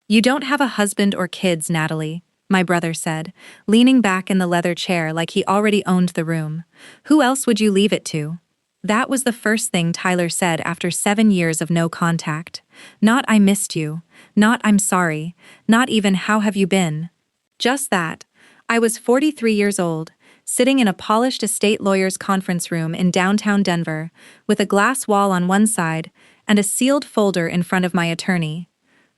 You don't have a husband or kids, Natalie, my brother said, leaning back in the leather chair like he already owned the room. Who else would you leave it to? That was the first thing Tyler said after 7 years of no contact. Not "I missed you," not "I'm sorry," not even "How have you been?" Just that. I was 43 years old, sitting in a polished estate lawyer's conference room in downtown Denver, with a glass wall on one side and a sealed folder in front of my attorney.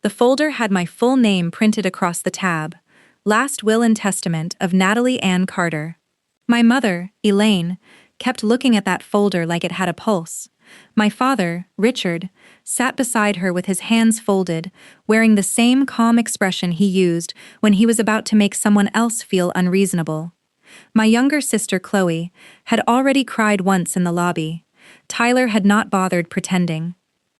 The folder had my full name printed across the tab: Last Will and Testament of Natalie Ann Carter. My mother, Elaine, kept looking at that folder like it had a pulse. My father, Richard, sat beside her with his hands folded, wearing the same calm expression he used when he was about to make someone else feel unreasonable. My younger sister, Chloe, had already cried once in the lobby. Tyler had not bothered pretending.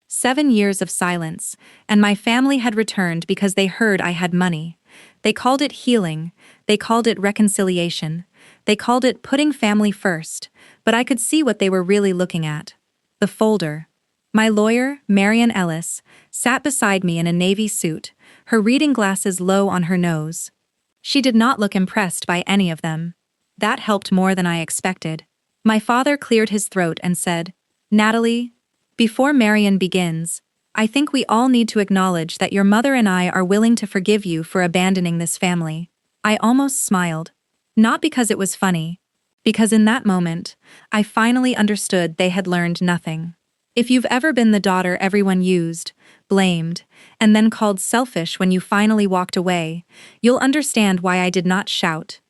7 years of silence, and my family had returned because they heard I had money. They called it healing, they called it reconciliation, they called it putting family first, but I could see what they were really looking at. The folder. My lawyer, Marian Ellis, sat beside me in a navy suit, her reading glasses low on her nose. She did not look impressed by any of them. That helped more than I expected. My father cleared his throat and said, "Natalie, before Marian begins, I think we all need to acknowledge that your mother and I are willing to forgive you for abandoning this family." I almost smiled. Not because it was funny, because in that moment, I finally understood they had learned nothing. If you've ever been the daughter everyone used, blamed, and then called selfish when you finally walked away, you'll understand why I did not shout.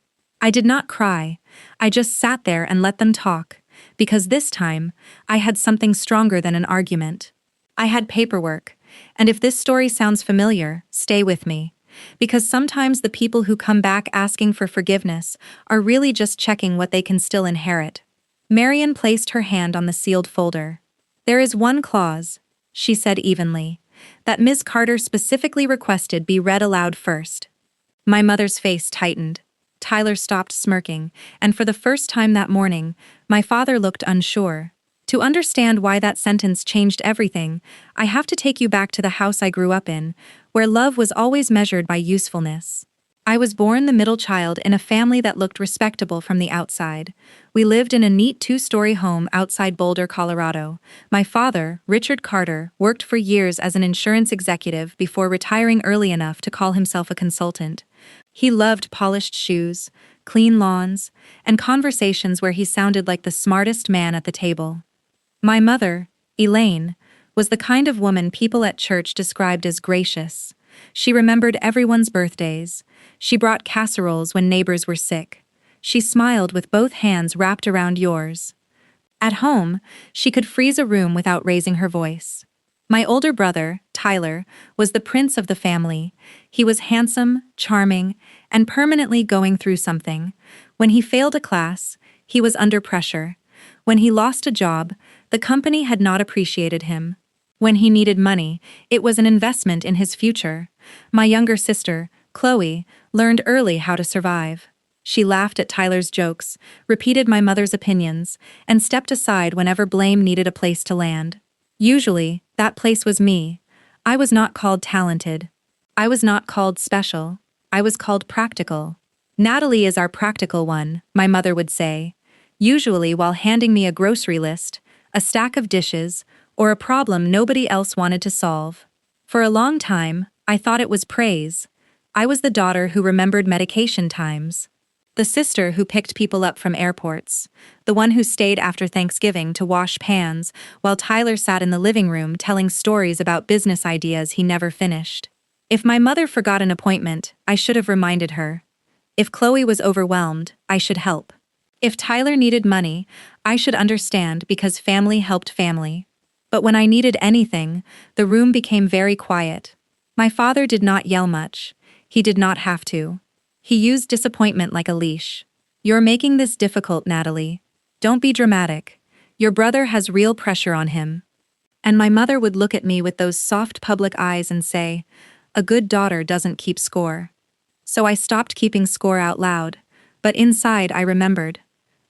I did not cry. I just sat there and let them talk, because this time, I had something stronger than an argument. I had paperwork, and if this story sounds familiar, stay with me. Because sometimes the people who come back asking for forgiveness are really just checking what they can still inherit. Marian placed her hand on the sealed folder. "There is one clause," she said evenly, "that Ms. Carter specifically requested be read aloud first." My mother's face tightened. Tyler stopped smirking, and for the first time that morning, my father looked unsure. To understand why that sentence changed everything, I have to take you back to the house I grew up in, where love was always measured by usefulness. I was born the middle child in a family that looked respectable from the outside. We lived in a neat 2-story home outside Boulder, Colorado. My father, Richard Carter, worked for years as an insurance executive before retiring early enough to call himself a consultant. He loved polished shoes, clean lawns, and conversations where he sounded like the smartest man at the table. My mother, Elaine, was the kind of woman people at church described as gracious. She remembered everyone's birthdays. She brought casseroles when neighbors were sick. She smiled with both hands wrapped around yours. At home, she could freeze a room without raising her voice. My older brother, Tyler, was the prince of the family. He was handsome, charming, and permanently going through something. When he failed a class, he was under pressure. When he lost a job, the company had not appreciated him. When he needed money, it was an investment in his future. My younger sister, Chloe, learned early how to survive. She laughed at Tyler's jokes, repeated my mother's opinions, and stepped aside whenever blame needed a place to land. Usually, that place was me. I was not called talented. I was not called special. I was called practical. "Natalie is our practical one," my mother would say, usually while handing me a grocery list, a stack of dishes, or a problem nobody else wanted to solve. For a long time, I thought it was praise. I was the daughter who remembered medication times, the sister who picked people up from airports, the one who stayed after Thanksgiving to wash pans while Tyler sat in the living room telling stories about business ideas he never finished. If my mother forgot an appointment, I should have reminded her. If Chloe was overwhelmed, I should help. If Tyler needed money, I should understand because family helped family. But when I needed anything, the room became very quiet. My father did not yell much. He did not have to. He used disappointment like a leash. "You're making this difficult, Natalie. Don't be dramatic. Your brother has real pressure on him." And my mother would look at me with those soft public eyes and say, "A good daughter doesn't keep score." So I stopped keeping score out loud, but inside I remembered.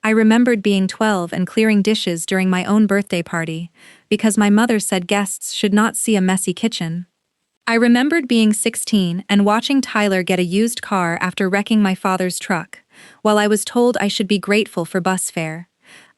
I remembered being 12 and clearing dishes during my own birthday party, because my mother said guests should not see a messy kitchen. I remembered being 16 and watching Tyler get a used car after wrecking my father's truck, while I was told I should be grateful for bus fare.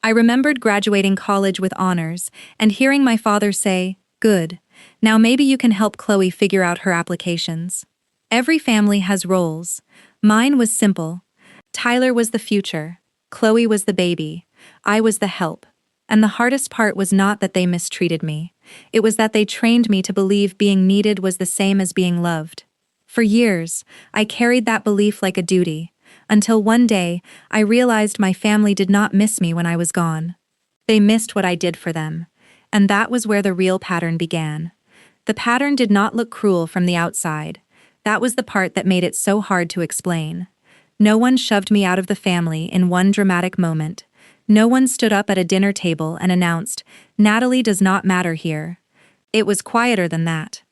I remembered graduating college with honors and hearing my father say, "Good. Now maybe you can help Chloe figure out her applications." Every family has roles. Mine was simple. Tyler was the future. Chloe was the baby. I was the help. And the hardest part was not that they mistreated me. It was that they trained me to believe being needed was the same as being loved. For years, I carried that belief like a duty, until one day, I realized my family did not miss me when I was gone. They missed what I did for them. And that was where the real pattern began. The pattern did not look cruel from the outside. That was the part that made it so hard to explain. No one shoved me out of the family in one dramatic moment. No one stood up at a dinner table and announced, "Natalie does not matter here." It was quieter than that.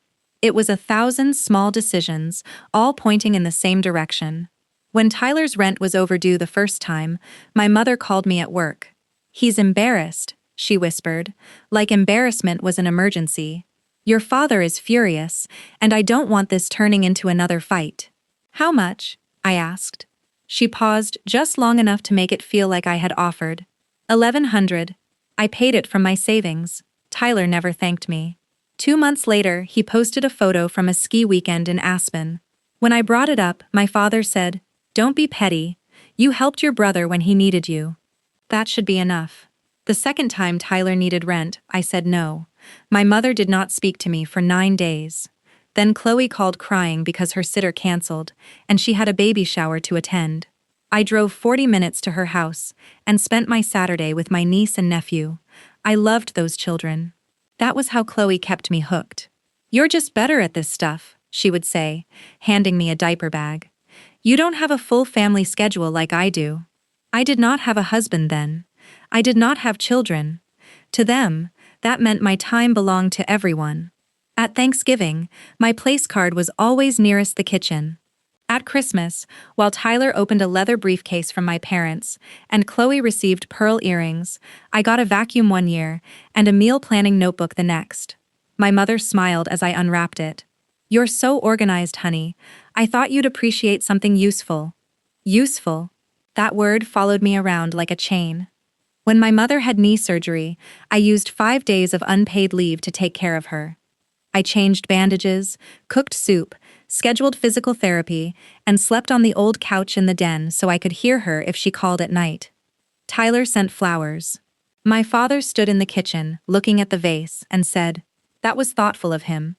It was 1,000 small decisions, all pointing in the same direction. When Tyler's rent was overdue the first time, my mother called me at work. "He's embarrassed," she whispered, like embarrassment was an emergency. "Your father is furious, and I don't want this turning into another fight." "How much?" I asked. She paused just long enough to make it feel like I had offered. $1,100. I paid it from my savings. Tyler never thanked me. 2 months later, he posted a photo from a ski weekend in Aspen. When I brought it up, my father said, "Don't be petty. You helped your brother when he needed you." That should be enough. The second time Tyler needed rent, I said no. My mother did not speak to me for 9 days. Then Chloe called crying because her sitter canceled, and she had a baby shower to attend. I drove 40 minutes to her house and spent my Saturday with my niece and nephew. I loved those children. That was how Chloe kept me hooked. "You're just better at this stuff," she would say, handing me a diaper bag. "You don't have a full family schedule like I do." I did not have a husband then. I did not have children. To them, that meant my time belonged to everyone. At Thanksgiving, my place card was always nearest the kitchen. At Christmas, while Tyler opened a leather briefcase from my parents and Chloe received pearl earrings, I got a vacuum one year and a meal planning notebook the next. My mother smiled as I unwrapped it. "You're so organized, honey. I thought you'd appreciate something useful." Useful. That word followed me around like a chain. When my mother had knee surgery, I used 5 days of unpaid leave to take care of her. I changed bandages, cooked soup, scheduled physical therapy, and slept on the old couch in the den so I could hear her if she called at night. Tyler sent flowers. My father stood in the kitchen, looking at the vase, and said, "That was thoughtful of him."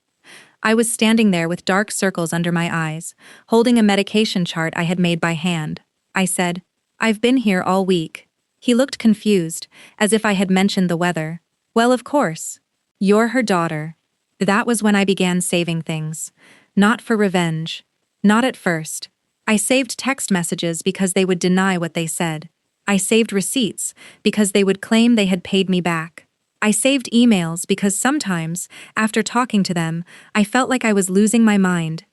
I was standing there with dark circles under my eyes, holding a medication chart I had made by hand. I said, "I've been here all week." He looked confused, as if I had mentioned the weather. "Well, of course. You're her daughter." That was when I began saving things. Not for revenge. Not at first. I saved text messages because they would deny what they said. I saved receipts because they would claim they had paid me back. I saved emails because sometimes, after talking to them, I felt like I was losing my mind.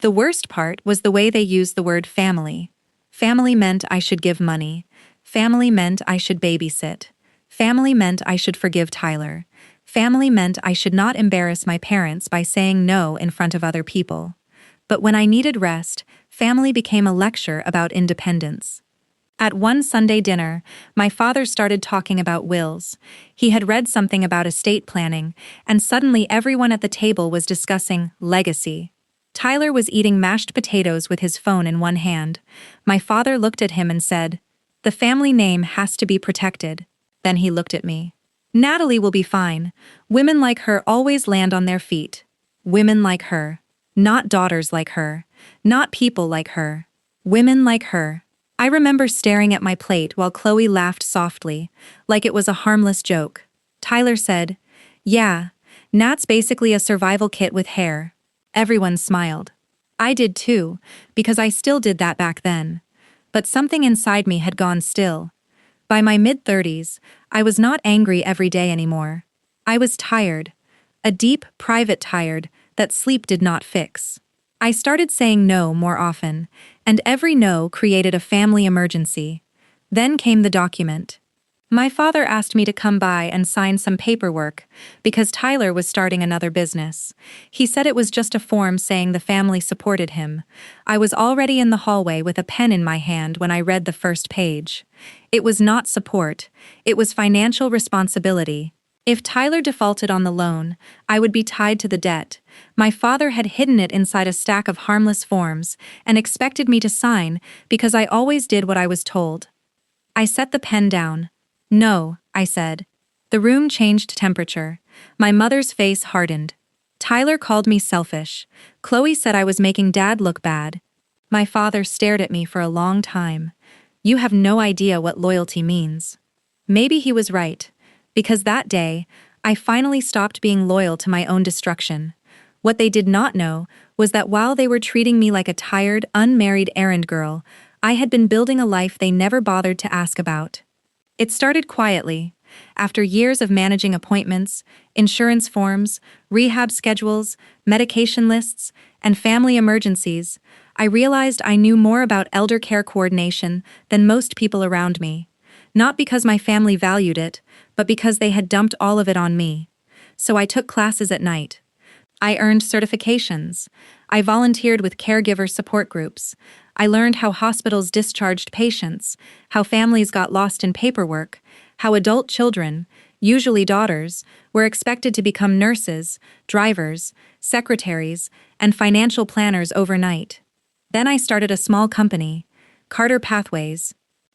The worst part was the way they used the word family. Family meant I should give money. Family meant I should babysit. Family meant I should forgive Tyler. Family meant I should not embarrass my parents by saying no in front of other people. But when I needed rest, family became a lecture about independence. At one Sunday dinner, my father started talking about wills. He had read something about estate planning, and suddenly everyone at the table was discussing legacy. Tyler was eating mashed potatoes with his phone in one hand. My father looked at him and said, "The family name has to be protected." Then he looked at me. "Natalie will be fine. Women like her always land on their feet. Women like her. Not daughters like her. Not people like her. Women like her." I remember staring at my plate while Chloe laughed softly, like it was a harmless joke. Tyler said, "Yeah, Nat's basically a survival kit with hair." Everyone smiled. I did too, because I still did that back then. But something inside me had gone still. By my mid-30s, I was not angry every day anymore. I was tired. A deep, private tired that sleep did not fix. I started saying no more often, and every no created a family emergency. Then came the document. My father asked me to come by and sign some paperwork because Tyler was starting another business. He said it was just a form saying the family supported him. I was already in the hallway with a pen in my hand when I read the first page. It was not support, it was financial responsibility. If Tyler defaulted on the loan, I would be tied to the debt. My father had hidden it inside a stack of harmless forms and expected me to sign because I always did what I was told. I set the pen down. "No," I said. The room changed temperature. My mother's face hardened. Tyler called me selfish. Chloe said I was making Dad look bad. My father stared at me for a long time. You have no idea what loyalty means. Maybe he was right, because that day, I finally stopped being loyal to my own destruction. What they did not know was that while they were treating me like a tired, unmarried errand girl, I had been building a life they never bothered to ask about. It started quietly. After years of managing appointments, insurance forms, rehab schedules, medication lists, and family emergencies, I realized I knew more about elder care coordination than most people around me. Not because my family valued it, but because they had dumped all of it on me. So I took classes at night. I earned certifications. I volunteered with caregiver support groups. I learned how hospitals discharged patients, how families got lost in paperwork, how adult children, usually daughters, were expected to become nurses, drivers, secretaries, and financial planners overnight. Then I started a small company, Carter Pathways.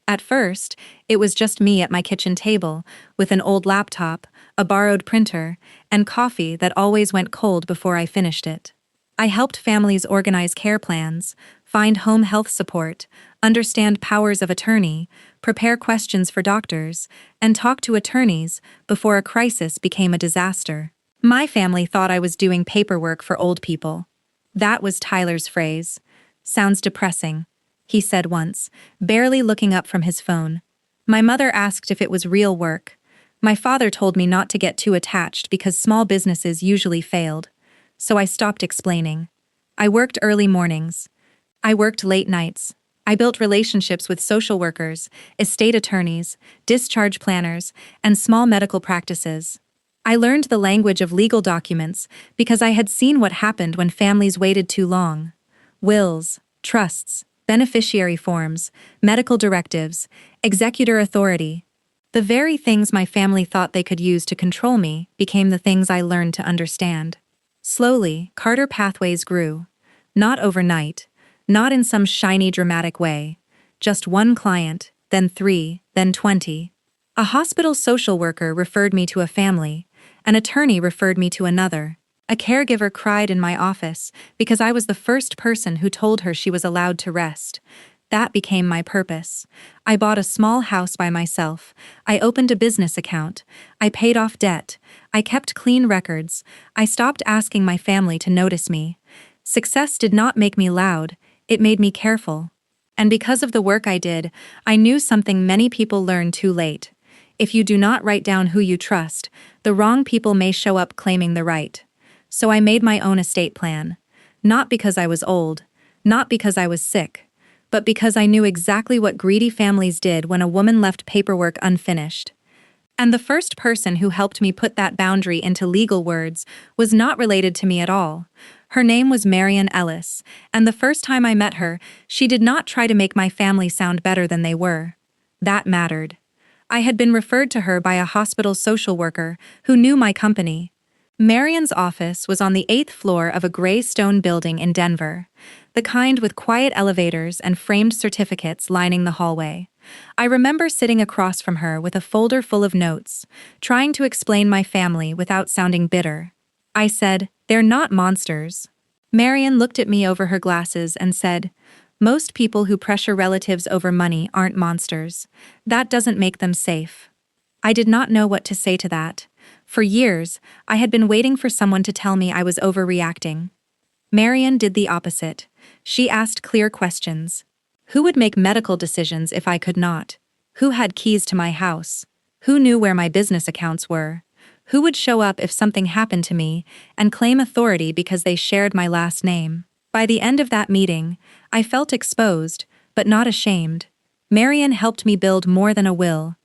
At first, it was just me at my kitchen table, with an old laptop, a borrowed printer, and coffee that always went cold before I finished it. I helped families organize care plans, find home health support, understand powers of attorney, prepare questions for doctors, and talk to attorneys before a crisis became a disaster. My family thought I was doing paperwork for old people. That was Tyler's phrase. "Sounds depressing," he said once, barely looking up from his phone. My mother asked if it was real work. My father told me not to get too attached because small businesses usually failed. So I stopped explaining. I worked early mornings. I worked late nights. I built relationships with social workers, estate attorneys, discharge planners, and small medical practices. I learned the language of legal documents because I had seen what happened when families waited too long. Wills, trusts, beneficiary forms, medical directives, executor authority. The very things my family thought they could use to control me became the things I learned to understand. Slowly, Carter Pathways grew. Not overnight, not in some shiny dramatic way. Just one client, then 3, then 20. A hospital social worker referred me to a family. An attorney referred me to another. A caregiver cried in my office because I was the first person who told her she was allowed to rest. That became my purpose. I bought a small house by myself. I opened a business account. I paid off debt. I kept clean records. I stopped asking my family to notice me. Success did not make me loud. It made me careful. And because of the work I did, I knew something many people learn too late. If you do not write down who you trust, the wrong people may show up claiming the right. So I made my own estate plan. Not because I was old, not because I was sick, but because I knew exactly what greedy families did when a woman left paperwork unfinished. And the first person who helped me put that boundary into legal words was not related to me at all. Her name was Marian Ellis, and the first time I met her, she did not try to make my family sound better than they were. That mattered. I had been referred to her by a hospital social worker who knew my company. Marian's office was on the 8th floor of a gray stone building in Denver, the kind with quiet elevators and framed certificates lining the hallway. I remember sitting across from her with a folder full of notes, trying to explain my family without sounding bitter. I said, "They're not monsters." Marian looked at me over her glasses and said, "Most people who pressure relatives over money aren't monsters. That doesn't make them safe." I did not know what to say to that. For years, I had been waiting for someone to tell me I was overreacting. Marian did the opposite. She asked clear questions. Who would make medical decisions if I could not? Who had keys to my house? Who knew where my business accounts were? Who would show up if something happened to me and claim authority because they shared my last name? By the end of that meeting, I felt exposed, but not ashamed. Marian helped me build more than a will.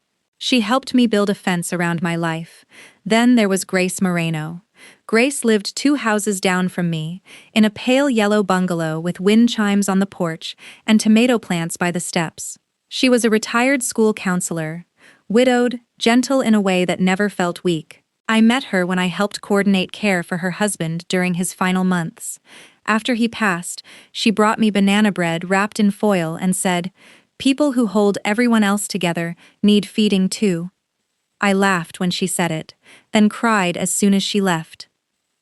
She helped me build a fence around my life. Then there was Grace Moreno. Grace lived 2 houses down from me, in a pale yellow bungalow with wind chimes on the porch and tomato plants by the steps. She was a retired school counselor, widowed, gentle in a way that never felt weak. I met her when I helped coordinate care for her husband during his final months. After he passed, she brought me banana bread wrapped in foil and said, "People who hold everyone else together need feeding too." I laughed when she said it, then cried as soon as she left.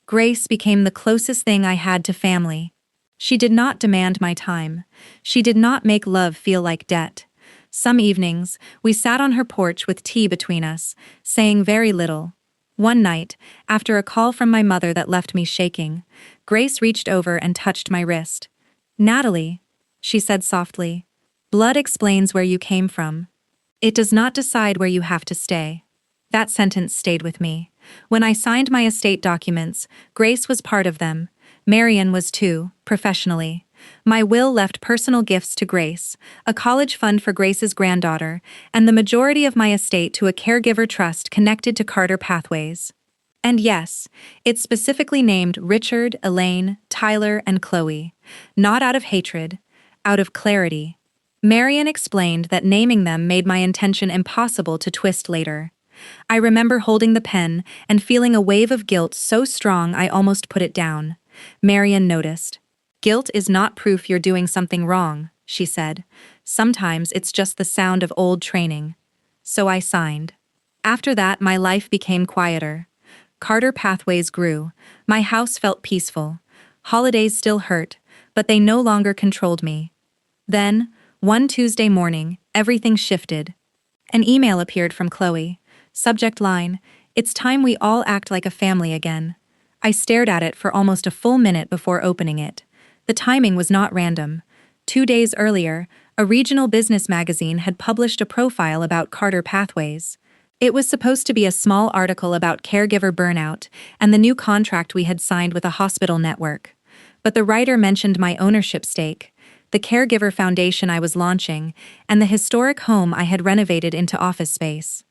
Grace became the closest thing I had to family. She did not demand my time. She did not make love feel like debt. Some evenings, we sat on her porch with tea between us, saying very little. One night, after a call from my mother that left me shaking, Grace reached over and touched my wrist. "Natalie," she said softly, "blood explains where you came from. It does not decide where you have to stay." That sentence stayed with me. When I signed my estate documents, Grace was part of them. Marian was too, professionally. My will left personal gifts to Grace, a college fund for Grace's granddaughter, and the majority of my estate to a caregiver trust connected to Carter Pathways. And yes, it's specifically named Richard, Elaine, Tyler, and Chloe. Not out of hatred, out of clarity. Marian explained that naming them made my intention impossible to twist later. I remember holding the pen and feeling a wave of guilt so strong I almost put it down. Marian noticed. "Guilt is not proof you're doing something wrong," she said. "Sometimes it's just the sound of old training." So I signed. After that, my life became quieter. Carter Pathways grew. My house felt peaceful. Holidays still hurt, but they no longer controlled me. Then, one Tuesday morning, everything shifted. An email appeared from Chloe. Subject line, "It's time we all act like a family again." I stared at it for almost a full minute before opening it. The timing was not random. 2 days earlier, a regional business magazine had published a profile about Carter Pathways. It was supposed to be a small article about caregiver burnout and the new contract we had signed with a hospital network. But the writer mentioned my ownership stake, the caregiver foundation I was launching, and the historic home I had renovated into office space.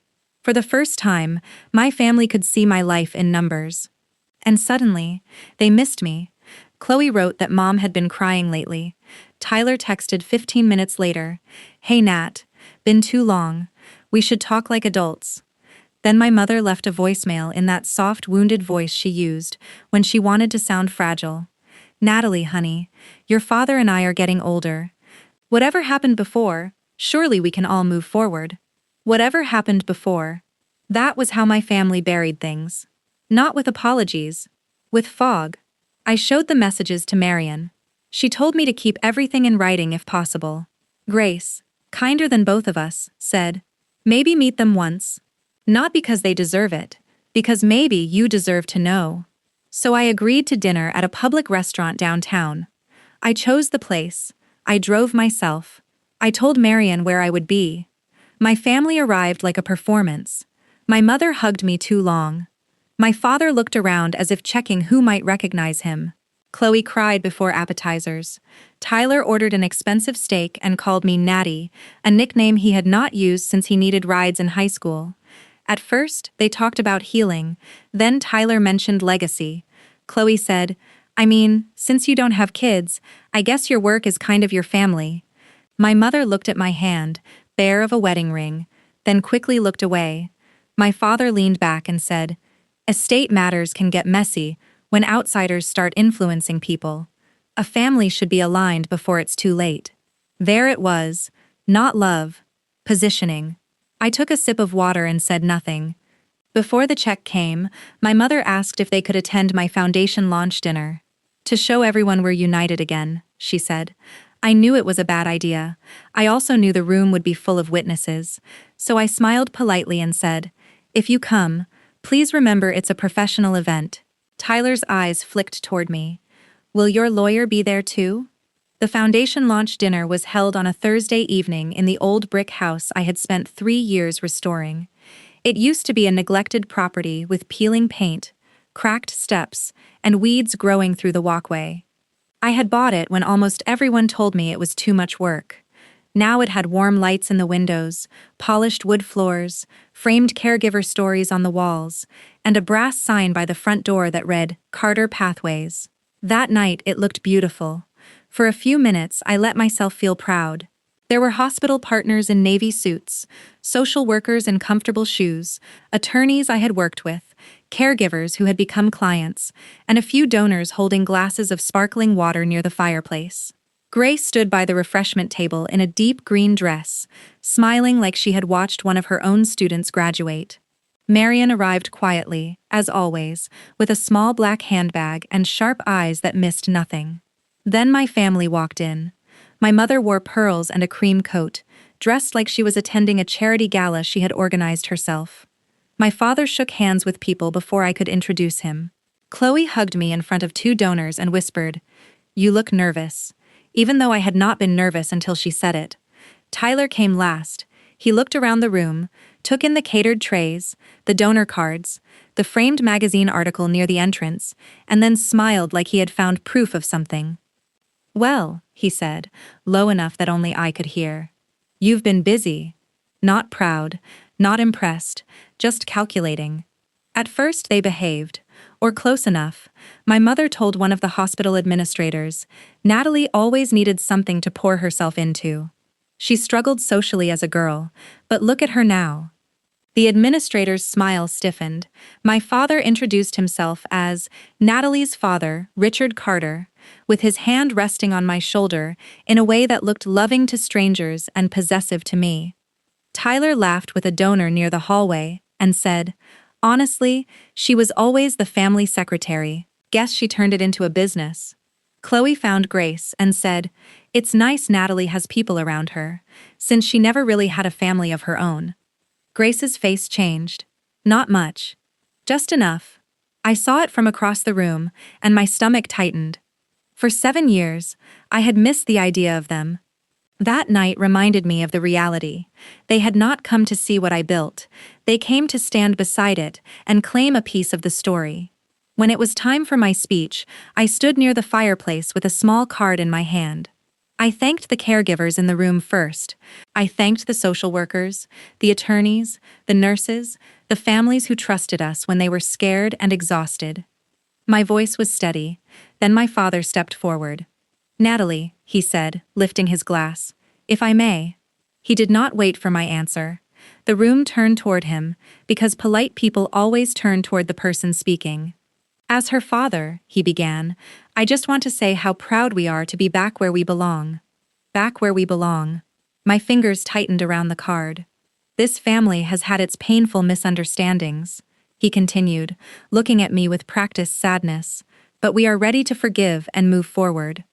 For the first time, my family could see my life in numbers. And suddenly, they missed me. Chloe wrote that Mom had been crying lately. Tyler texted 15 minutes later, "Hey Nat, been too long. We should talk like adults." Then my mother left a voicemail in that soft, wounded voice she used when she wanted to sound fragile. "Natalie, honey, your father and I are getting older. Whatever happened before, surely we can all move forward." Whatever happened before. That was how my family buried things. Not with apologies. With fog. I showed the messages to Marian. She told me to keep everything in writing if possible. Grace, kinder than both of us, said, "Maybe meet them once. Not because they deserve it, because maybe you deserve to know." So I agreed to dinner at a public restaurant downtown. I chose the place. I drove myself. I told Marian where I would be. My family arrived like a performance. My mother hugged me too long. My father looked around as if checking who might recognize him. Chloe cried before appetizers. Tyler ordered an expensive steak and called me Natty, a nickname he had not used since he needed rides in high school. At first, they talked about healing. Then Tyler mentioned legacy. Chloe said, "I mean, since you don't have kids, I guess your work is kind of your family." My mother looked at my hand, bare of a wedding ring, then quickly looked away. My father leaned back and said, "Estate matters can get messy when outsiders start influencing people. A family should be aligned before it's too late." There it was, not love, positioning. I took a sip of water and said nothing. Before the check came, my mother asked if they could attend my foundation launch dinner. "To show everyone we're united again," she said. I knew it was a bad idea. I also knew the room would be full of witnesses, so I smiled politely and said, "If you come, please remember it's a professional event." Tyler's eyes flicked toward me. "Will your lawyer be there too?" The foundation launch dinner was held on a Thursday evening in the old brick house I had spent 3 years restoring. It used to be a neglected property with peeling paint, cracked steps, and weeds growing through the walkway. I had bought it when almost everyone told me it was too much work. Now it had warm lights in the windows, polished wood floors, framed caregiver stories on the walls, and a brass sign by the front door that read, "Carter Pathways." That night it looked beautiful. For a few minutes I let myself feel proud. There were hospital partners in navy suits, social workers in comfortable shoes, attorneys I had worked with, caregivers who had become clients, and a few donors holding glasses of sparkling water near the fireplace. Grace stood by the refreshment table in a deep green dress, smiling like she had watched one of her own students graduate. Marian arrived quietly, as always, with a small black handbag and sharp eyes that missed nothing. Then my family walked in. My mother wore pearls and a cream coat, dressed like she was attending a charity gala she had organized herself. My father shook hands with people before I could introduce him. Chloe hugged me in front of two donors and whispered, "You look nervous," even though I had not been nervous until she said it. Tyler came last. He looked around the room, took in the catered trays, the donor cards, the framed magazine article near the entrance, and then smiled like he had found proof of something. "Well," he said, low enough that only I could hear. "You've been busy." Not proud, not impressed, just calculating. At first they behaved, or close enough. My mother told one of the hospital administrators, Natalie always needed something to pour herself into. She struggled socially as a girl, but look at her now. The administrator's smile stiffened. My father introduced himself as Natalie's father, Richard Carter, with his hand resting on my shoulder in a way that looked loving to strangers and possessive to me. Tyler laughed with a donor near the hallway and said, "Honestly, she was always the family secretary. Guess she turned it into a business." Chloe found Grace and said, "It's nice Natalie has people around her, since she never really had a family of her own." Grace's face changed. Not much. Just enough. I saw it from across the room, and my stomach tightened. For 7 years, I had missed the idea of them. That night reminded me of the reality. They had not come to see what I built. They came to stand beside it and claim a piece of the story. When it was time for my speech, I stood near the fireplace with a small card in my hand. I thanked the caregivers in the room first. I thanked the social workers, the attorneys, the nurses, the families who trusted us when they were scared and exhausted. My voice was steady. Then my father stepped forward. "Natalie," he said, lifting his glass, "if I may." He did not wait for my answer. The room turned toward him, because polite people always turn toward the person speaking. "As her father," he began, "I just want to say how proud we are to be back where we belong." Back where we belong. My fingers tightened around the card. "This family has had its painful misunderstandings," he continued, looking at me with practiced sadness, "but we are ready to forgive and move forward."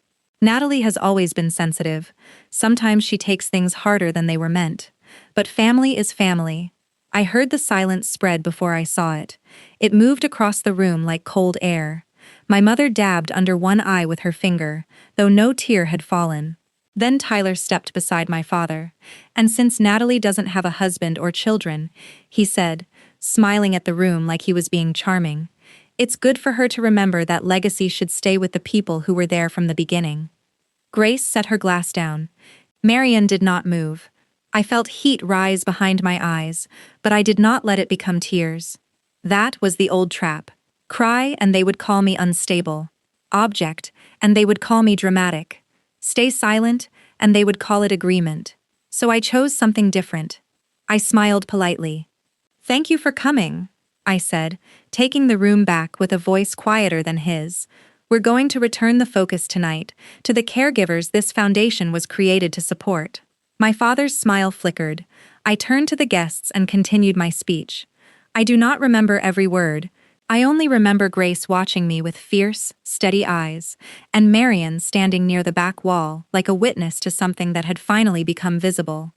Natalie has always been sensitive. Sometimes she takes things harder than they were meant. But family is family. I heard the silence spread before I saw it. It moved across the room like cold air. My mother dabbed under one eye with her finger, though no tear had fallen. Then Tyler stepped beside my father. "And since Natalie doesn't have a husband or children," he said, smiling at the room like he was being charming, "it's good for her to remember that legacy should stay with the people who were there from the beginning." Grace set her glass down. Marian did not move. I felt heat rise behind my eyes, but I did not let it become tears. That was the old trap. Cry and they would call me unstable. Object, and they would call me dramatic. Stay silent, and they would call it agreement. So I chose something different. I smiled politely. "Thank you for coming," I said, taking the room back with a voice quieter than his. "We're going to return the focus tonight to the caregivers this foundation was created to support." My father's smile flickered. I turned to the guests and continued my speech. I do not remember every word. I only remember Grace watching me with fierce, steady eyes, and Marian standing near the back wall like a witness to something that had finally become visible.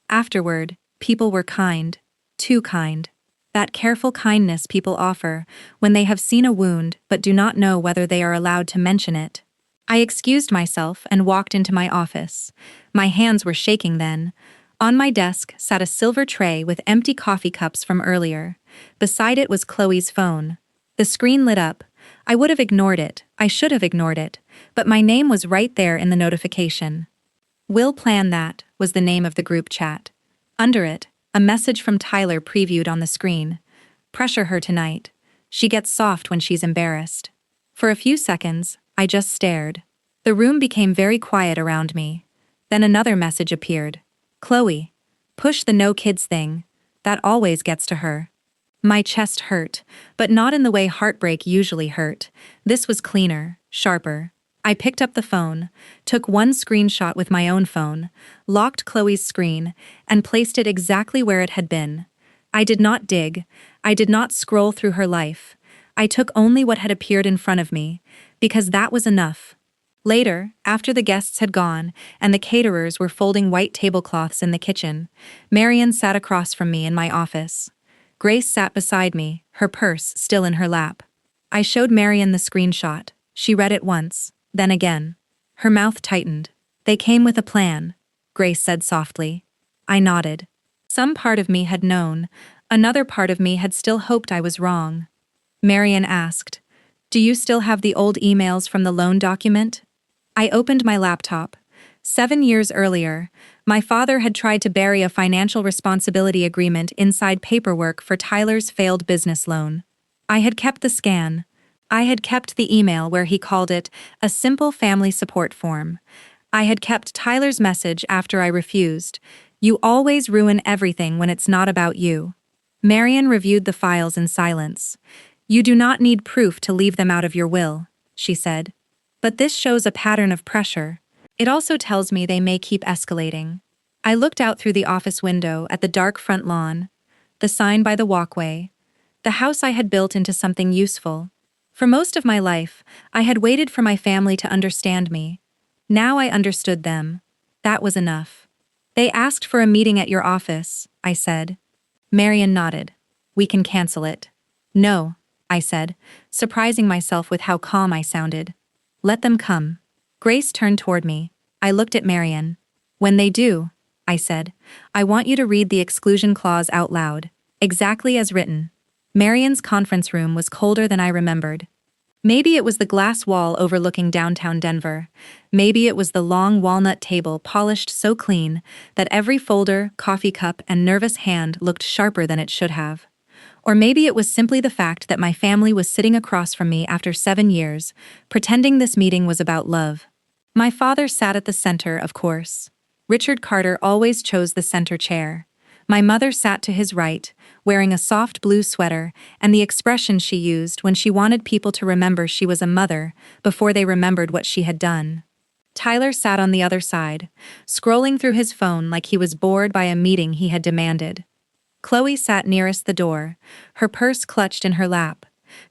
Afterward, people were kind. Too kind. That careful kindness people offer when they have seen a wound but do not know whether they are allowed to mention it. I excused myself and walked into my office. My hands were shaking then. On my desk sat a silver tray with empty coffee cups from earlier. Beside it was Chloe's phone. The screen lit up. I would have ignored it. I should have ignored it. But my name was right there in the notification. "We'll plan that," was the name of the group chat. Under it, a message from Tyler previewed on the screen. "Pressure her tonight. She gets soft when she's embarrassed." For a few seconds, I just stared. The room became very quiet around me. Then another message appeared. "Chloe, push the no kids thing. That always gets to her." My chest hurt, but not in the way heartbreak usually hurt. This was cleaner, sharper. I picked up the phone, took one screenshot with my own phone, locked Chloe's screen, and placed it exactly where it had been. I did not dig. I did not scroll through her life. I took only what had appeared in front of me, because that was enough. Later, after the guests had gone and the caterers were folding white tablecloths in the kitchen, Marian sat across from me in my office. Grace sat beside me, her purse still in her lap. I showed Marian the screenshot. She read it once, then again. Her mouth tightened. "They came with a plan," Grace said softly. I nodded. Some part of me had known, another part of me had still hoped I was wrong. Marian asked, "Do you still have the old emails from the loan document?" I opened my laptop. 7 years earlier, my father had tried to bury a financial responsibility agreement inside paperwork for Tyler's failed business loan. I had kept the scan. I had kept the email where he called it a simple family support form. I had kept Tyler's message after I refused. "You always ruin everything when it's not about you." Marian reviewed the files in silence. "You do not need proof to leave them out of your will," she said. "But this shows a pattern of pressure. It also tells me they may keep escalating." I looked out through the office window at the dark front lawn, the sign by the walkway, the house I had built into something useful. For most of my life, I had waited for my family to understand me. Now I understood them. That was enough. "They asked for a meeting at your office," I said. Marian nodded. "We can cancel it." "No," I said, surprising myself with how calm I sounded. "Let them come." Grace turned toward me. I looked at Marian. "When they do," I said, "I want you to read the exclusion clause out loud, exactly as written." Marian's conference room was colder than I remembered. Maybe it was the glass wall overlooking downtown Denver. Maybe it was the long walnut table polished so clean that every folder, coffee cup, and nervous hand looked sharper than it should have. Or maybe it was simply the fact that my family was sitting across from me after 7 years, pretending this meeting was about love. My father sat at the center, of course. Richard Carter always chose the center chair. My mother sat to his right, wearing a soft blue sweater and the expression she used when she wanted people to remember she was a mother before they remembered what she had done. Tyler sat on the other side, scrolling through his phone like he was bored by a meeting he had demanded. Chloe sat nearest the door, her purse clutched in her lap.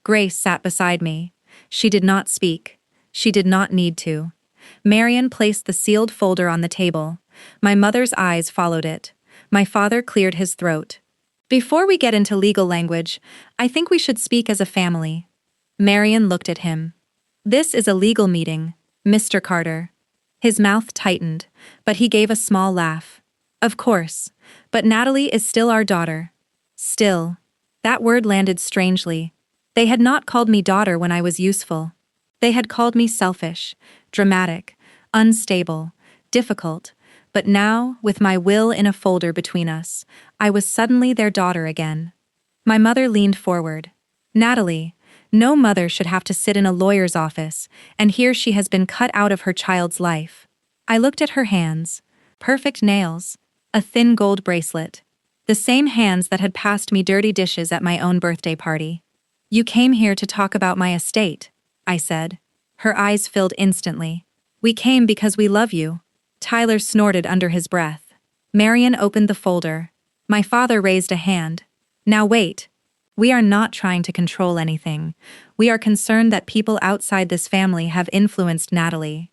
Grace sat beside me. She did not speak. She did not need to. Marian placed the sealed folder on the table. My mother's eyes followed it. My father cleared his throat. "Before we get into legal language, I think we should speak as a family." Marian looked at him. "This is a legal meeting, Mr. Carter." His mouth tightened, but he gave a small laugh. "Of course, but Natalie is still our daughter." Still. That word landed strangely. They had not called me daughter when I was useful. They had called me selfish, dramatic, unstable, difficult, but now, with my will in a folder between us, I was suddenly their daughter again. My mother leaned forward. "Natalie, no mother should have to sit in a lawyer's office, and here she has been cut out of her child's life." I looked at her hands. Perfect nails. A thin gold bracelet. The same hands that had passed me dirty dishes at my own birthday party. "You came here to talk about my estate," I said. Her eyes filled instantly. "We came because we love you." Tyler snorted under his breath. Marian opened the folder. My father raised a hand. "Now wait. We are not trying to control anything. We are concerned that people outside this family have influenced Natalie."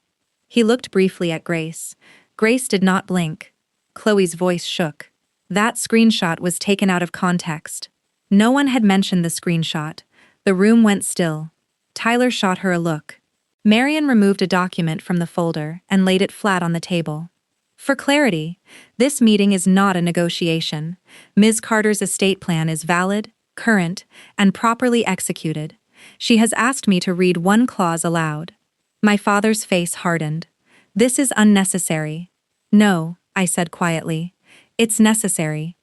He looked briefly at Grace. Grace did not blink. Chloe's voice shook. That screenshot was taken out of context. No one had mentioned the screenshot. The room went still. Tyler shot her a look. Marian removed a document from the folder and laid it flat on the table. "For clarity, this meeting is not a negotiation. Ms. Carter's estate plan is valid, current, and properly executed. She has asked me to read one clause aloud." My father's face hardened. "This is unnecessary." No, I said quietly. It's necessary.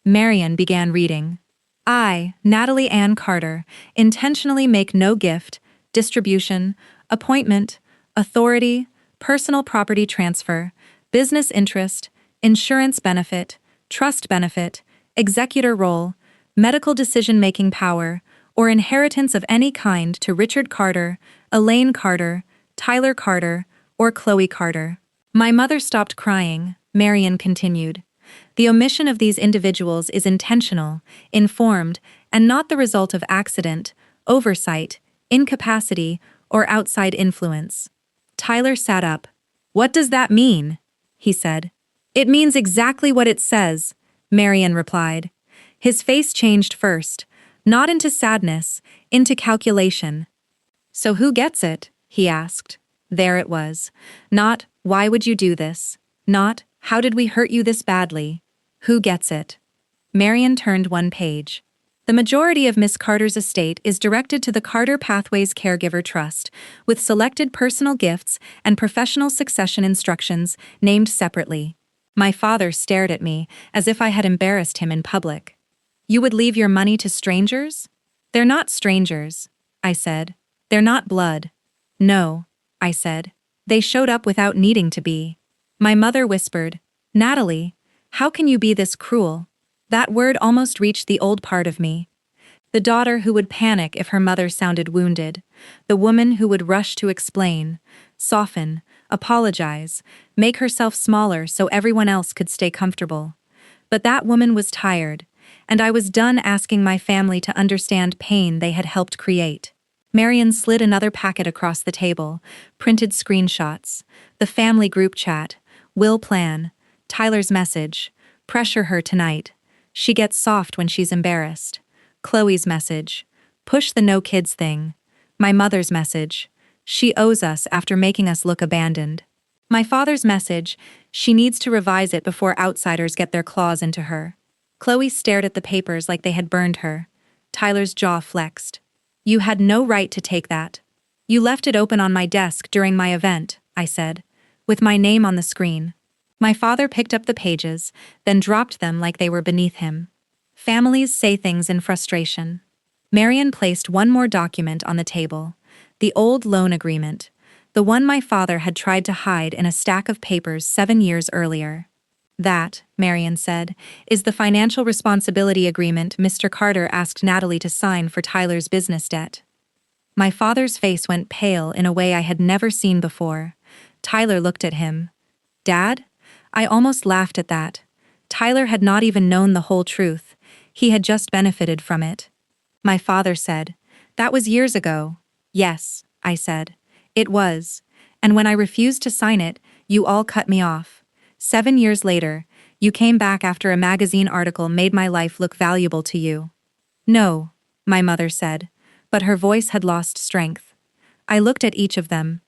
Marian began reading. I, Natalie Ann Carter, intentionally make no gift, distribution, appointment, authority, personal property transfer, business interest, insurance benefit, trust benefit, executor role, medical decision-making power, or inheritance of any kind to Richard Carter, Elaine Carter, Tyler Carter, or Chloe Carter. My mother stopped crying, Marian continued. The omission of these individuals is intentional, informed, and not the result of accident, oversight, incapacity, or outside influence. Tyler sat up. What does that mean? He said. It means exactly what it says, Marian replied. His face changed first, not into sadness, into calculation. So who gets it? He asked. There it was. Not, why would you do this? Not, how did we hurt you this badly? Who gets it? Marian turned one page. The majority of Miss Carter's estate is directed to the Carter Pathways Caregiver Trust, with selected personal gifts and professional succession instructions named separately. My father stared at me as if I had embarrassed him in public. You would leave your money to strangers? They're not strangers, I said. They're not blood. No, I said. They showed up without needing to be. My mother whispered, Natalie, how can you be this cruel? That word almost reached the old part of me. The daughter who would panic if her mother sounded wounded, the woman who would rush to explain, soften, apologize, make herself smaller so everyone else could stay comfortable. But that woman was tired, and I was done asking my family to understand pain they had helped create. Marian slid another packet across the table, printed screenshots, the family group chat, will plan, Tyler's message, pressure her tonight. She gets soft when she's embarrassed. Chloe's message, push the no kids thing. My mother's message, she owes us after making us look abandoned. My father's message, she needs to revise it before outsiders get their claws into her. Chloe stared at the papers like they had burned her. Tyler's jaw flexed. You had no right to take that. You left it open on my desk during my event, I said, with my name on the screen. My father picked up the pages, then dropped them like they were beneath him. Families say things in frustration. Marian placed one more document on the table, the old loan agreement, the one my father had tried to hide in a stack of papers 7 years earlier. That, Marian said, is the financial responsibility agreement Mr. Carter asked Natalie to sign for Tyler's business debt. My father's face went pale in a way I had never seen before. Tyler looked at him. Dad? I almost laughed at that. Tyler had not even known the whole truth. He had just benefited from it. My father said, That was years ago. Yes, I said. It was. And when I refused to sign it, you all cut me off. 7 years later, you came back after a magazine article made my life look valuable to you. No, my mother said, but her voice had lost strength. I looked at each of them.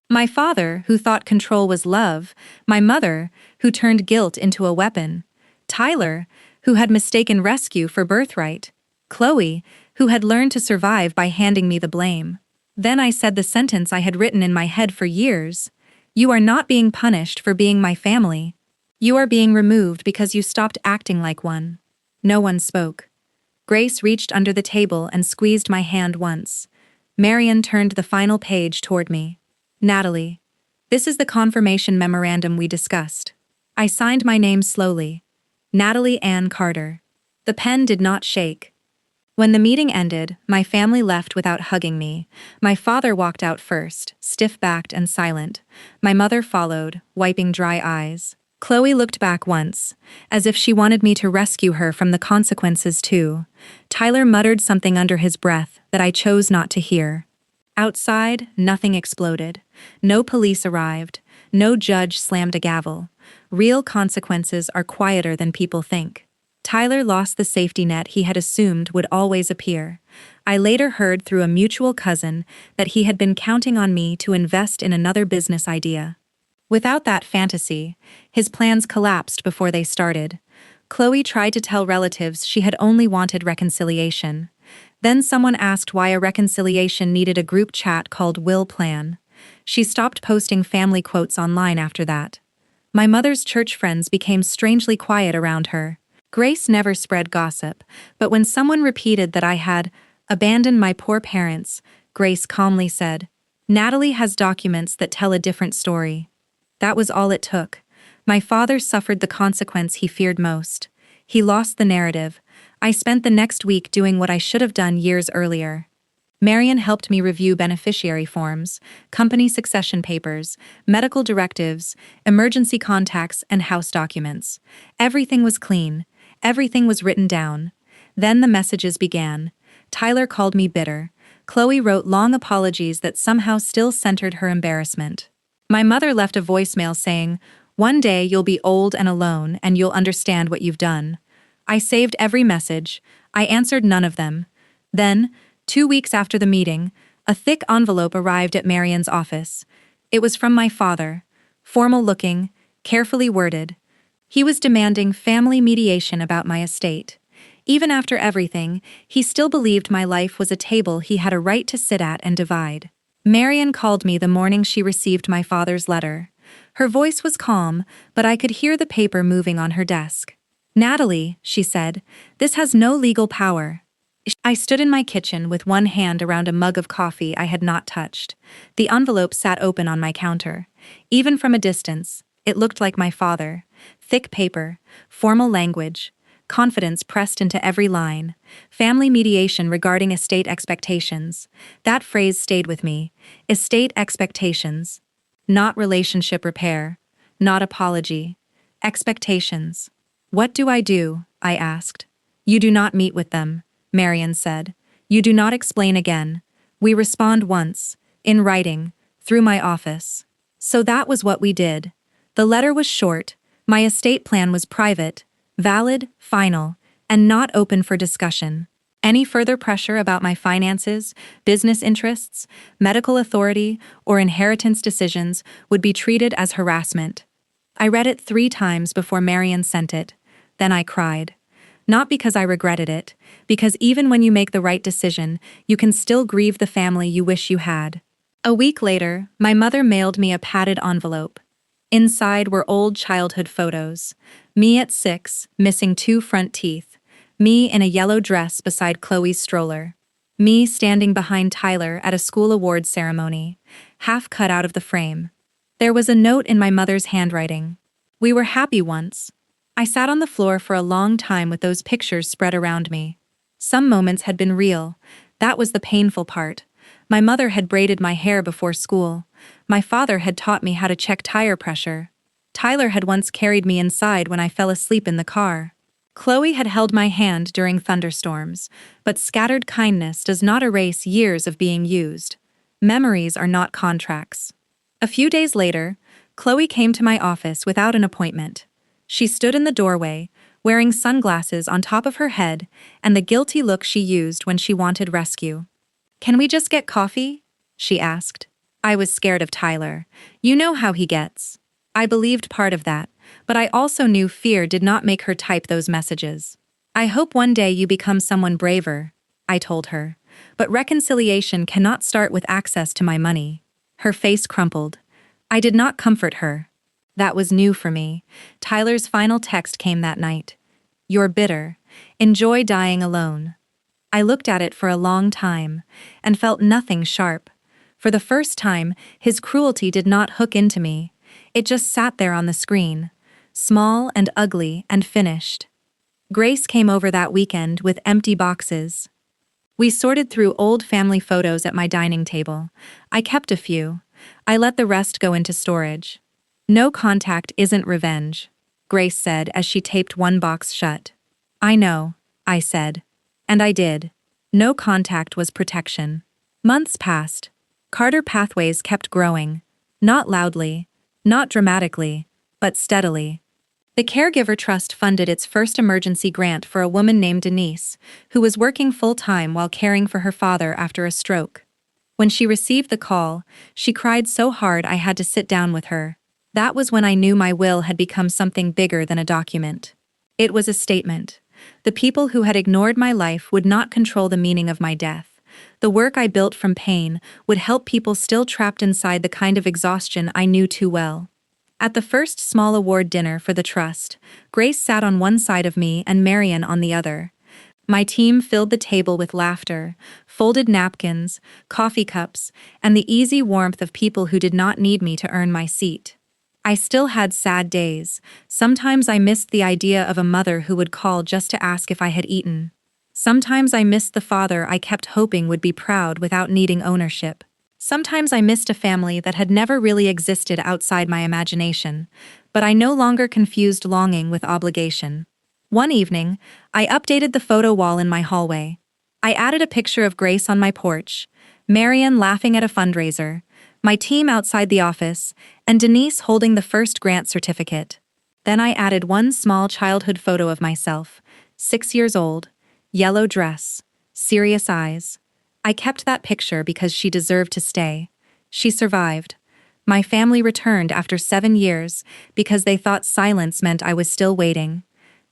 My father, who thought control was love, my mother, who turned guilt into a weapon, Tyler, who had mistaken rescue for birthright, Chloe, who had learned to survive by handing me the blame. Then I said the sentence I had written in my head for years. You are not being punished for being my family. You are being removed because you stopped acting like one. No one spoke. Grace reached under the table and squeezed my hand once. Marian turned the final page toward me. Natalie, this is the confirmation memorandum we discussed. I signed my name slowly. Natalie Ann Carter. The pen did not shake. When the meeting ended, my family left without hugging me. My father walked out first, stiff-backed and silent. My mother followed, wiping dry eyes. Chloe looked back once, as if she wanted me to rescue her from the consequences too. Tyler muttered something under his breath that I chose not to hear. Outside, nothing exploded. No police arrived. No judge slammed a gavel. Real consequences are quieter than people think. Tyler lost the safety net he had assumed would always appear. I later heard through a mutual cousin that he had been counting on me to invest in another business idea. Without that fantasy, his plans collapsed before they started. Chloe tried to tell relatives she had only wanted reconciliation. Then someone asked why a reconciliation needed a group chat called Will Plan. She stopped posting family quotes online after that. My mother's church friends became strangely quiet around her. Grace never spread gossip, but when someone repeated that I had abandoned my poor parents, Grace calmly said, "Natalie has documents that tell a different story." That was all it took. My father suffered the consequence he feared most. He lost the narrative. I spent the next week doing what I should have done years earlier. Marion helped me review beneficiary forms, company succession papers, medical directives, emergency contacts, and house documents. Everything was clean. Everything was written down. Then the messages began. Tyler called me bitter. Chloe wrote long apologies that somehow still centered her embarrassment. My mother left a voicemail saying, "One day you'll be old and alone and you'll understand what you've done." I saved every message. I answered none of them. Then, 2 weeks after the meeting, a thick envelope arrived at Marion's office. It was from my father, formal-looking, carefully worded. He was demanding family mediation about my estate. Even after everything, he still believed my life was a table he had a right to sit at and divide. Marion called me the morning she received my father's letter. Her voice was calm, but I could hear the paper moving on her desk. "Natalie," she said, "this has no legal power." I stood in my kitchen with one hand around a mug of coffee I had not touched. The envelope sat open on my counter. Even from a distance, it looked like my father. Thick paper, formal language, confidence pressed into every line. Family mediation regarding estate expectations. That phrase stayed with me. Estate expectations. Not relationship repair. Not apology. Expectations. "What do?" I asked. "You do not meet with them," Marion said. "You do not explain again. We respond once, in writing, through my office." So that was what we did. The letter was short. My estate plan was private, valid, final, and not open for discussion. Any further pressure about my finances, business interests, medical authority, or inheritance decisions would be treated as harassment. I read it 3 times before Marion sent it. Then I cried. Not because I regretted it, because even when you make the right decision, you can still grieve the family you wish you had. A week later, my mother mailed me a padded envelope. Inside were old childhood photos. Me at 6, missing 2 front teeth. Me in a yellow dress beside Chloe's stroller. Me standing behind Tyler at a school awards ceremony, half cut out of the frame. There was a note in my mother's handwriting. "We were happy once." I sat on the floor for a long time with those pictures spread around me. Some moments had been real. That was the painful part. My mother had braided my hair before school. My father had taught me how to check tire pressure. Tyler had once carried me inside when I fell asleep in the car. Chloe had held my hand during thunderstorms, but scattered kindness does not erase years of being used. Memories are not contracts. A few days later, Chloe came to my office without an appointment. She stood in the doorway, wearing sunglasses on top of her head and the guilty look she used when she wanted rescue. "Can we just get coffee?" she asked. I was scared of Tyler. You know how he gets. I believed part of that, but I also knew fear did not make her type those messages. "I hope one day you become someone braver," I told her. "But reconciliation cannot start with access to my money." Her face crumpled. I did not comfort her. That was new for me. Tyler's final text came that night. "You're bitter. Enjoy dying alone." I looked at it for a long time, and felt nothing sharp. For the first time, his cruelty did not hook into me. It just sat there on the screen, small and ugly and finished. Grace came over that weekend with empty boxes. We sorted through old family photos at my dining table. I kept a few. I let the rest go into storage. "No contact isn't revenge," Grace said as she taped one box shut. "I know," I said. And I did. No contact was protection. Months passed. Carter Pathways kept growing. Not loudly, not dramatically, but steadily. The Caregiver Trust funded its first emergency grant for a woman named Denise, who was working full-time while caring for her father after a stroke. When she received the call, she cried so hard I had to sit down with her. That was when I knew my will had become something bigger than a document. It was a statement. The people who had ignored my life would not control the meaning of my death. The work I built from pain would help people still trapped inside the kind of exhaustion I knew too well. At the first small award dinner for the trust, Grace sat on one side of me and Marian on the other. My team filled the table with laughter, folded napkins, coffee cups, and the easy warmth of people who did not need me to earn my seat. I still had sad days. Sometimes I missed the idea of a mother who would call just to ask if I had eaten. Sometimes I missed the father I kept hoping would be proud without needing ownership. Sometimes I missed a family that had never really existed outside my imagination, but I no longer confused longing with obligation. One evening, I updated the photo wall in my hallway. I added a picture of Grace on my porch, Marian laughing at a fundraiser, my team outside the office, and Denise holding the first grant certificate. Then I added one small childhood photo of myself, 6 years old, yellow dress, serious eyes. I kept that picture because she deserved to stay. She survived. My family returned after 7 years because they thought silence meant I was still waiting.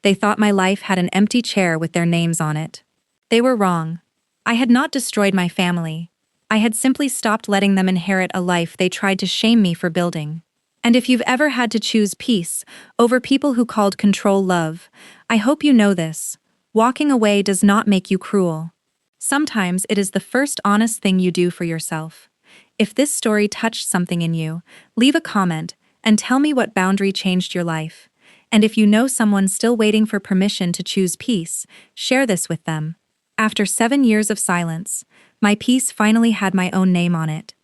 They thought my life had an empty chair with their names on it. They were wrong. I had not destroyed my family. I had simply stopped letting them inherit a life they tried to shame me for building. And if you've ever had to choose peace over people who called control love, I hope you know this. Walking away does not make you cruel. Sometimes it is the first honest thing you do for yourself. If this story touched something in you, leave a comment and tell me what boundary changed your life. And if you know someone still waiting for permission to choose peace, share this with them. After 7 years of silence, my piece finally had my own name on it.